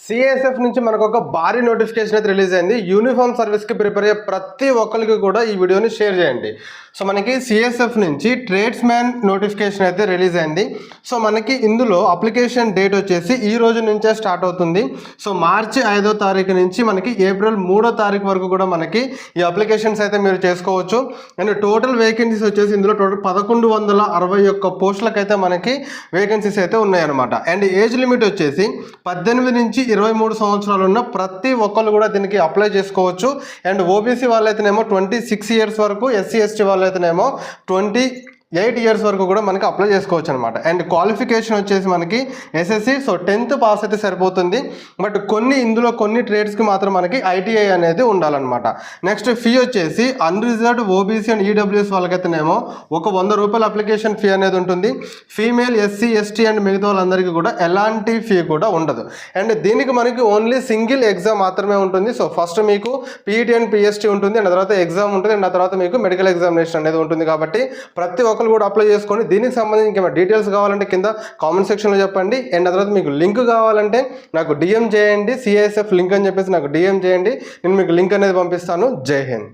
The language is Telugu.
సిఎస్ఎఫ్ నుంచి మనకు ఒక భారీ నోటిఫికేషన్ అయితే రిలీజ్ అయింది. యూనిఫామ్ సర్వీస్కి ప్రిపేర్ అయ్యే ప్రతి ఒక్కరికి కూడా ఈ వీడియోని షేర్ చేయండి. సో మనకి సిఎస్ఎఫ్ నుంచి ట్రేడ్స్ మ్యాన్ నోటిఫికేషన్ అయితే రిలీజ్ అయింది. సో మనకి ఇందులో అప్లికేషన్ డేట్ వచ్చేసి ఈ రోజు నుంచే స్టార్ట్ అవుతుంది. సో మార్చి 5వ తారీఖు నుంచి మనకి ఏప్రిల్ 3వ తారీఖు వరకు కూడా మనకి ఈ అప్లికేషన్స్ అయితే మీరు చేసుకోవచ్చు. అండ్ టోటల్ వేకెన్సీస్ వచ్చేసి ఇందులో టోటల్ 1161 పోస్టులకు అయితే మనకి వేకెన్సీస్ అయితే ఉన్నాయన్నమాట. అండ్ ఏజ్ లిమిట్ వచ్చేసి 18 నుంచి 23 సంవత్సరాలు ఉన్న ప్రతి ఒక్కరు కూడా దీనికి అప్లై చేసుకోవచ్చు. అండ్ ఓబీసీ వాళ్ళైతేనేమో 26 ఇయర్స్ వరకు, ఎస్సీ ఎస్టీ వాళ్ళైతేనేమో 28 ఇయర్స్ వరకు కూడా మనకి అప్లై చేసుకోవచ్చు అనమాట. అండ్ క్వాలిఫికేషన్ వచ్చేసి మనకి ఎస్ఎస్సి, సో 10th పాస్ అయితే సరిపోతుంది. బట్ ఇందులో కొన్ని ట్రేడ్స్కి మాత్రం మనకి ఐటీఐ అనేది ఉండాలన్నమాట. నెక్స్ట్ ఫీ వచ్చేసి అన్రిజర్వ్డ్ ఓబీసీ అండ్ ఈడబ్ల్యూఎస్ వాళ్ళకైతేనేమో ఒక ₹100 అప్లికేషన్ ఫీ అనేది ఉంటుంది. ఫీమేల్, ఎస్సీ, ఎస్టీ అండ్ మిగతా వాళ్ళందరికీ కూడా ఎలాంటి ఫీ కూడా ఉండదు. అండ్ దీనికి మనకి ఓన్లీ సింగిల్ ఎగ్జామ్ మాత్రమే ఉంటుంది. సో ఫస్ట్ మీకు పీఈటీ అండ్ పిఎస్టీ ఉంటుంది, అండ్ తర్వాత ఎగ్జామ్ ఉంటుంది, అండ్ ఆ తర్వాత మీకు మెడికల్ ఎగ్జామినేషన్ అనేది ఉంటుంది. కాబట్టి ప్రతి ఒక్కరు కూడా అప్లై చేసుకోండి. దీనికి సంబంధించి ఇంకేమైనా డీటెయిల్స్ కావాలంటే కింద కామెంట్ సెక్షన్లో చెప్పండి. అండ్ ఆ తర్వాత మీకు లింక్ కావాలంటే నాకు డిఎం చేయండి, సిఐఎస్ఎఫ్ లింక్ అని చెప్పేసి నాకు డిఎం చేయండి. నేను మీకు లింక్ అనేది పంపిస్తాను. జై హింద్.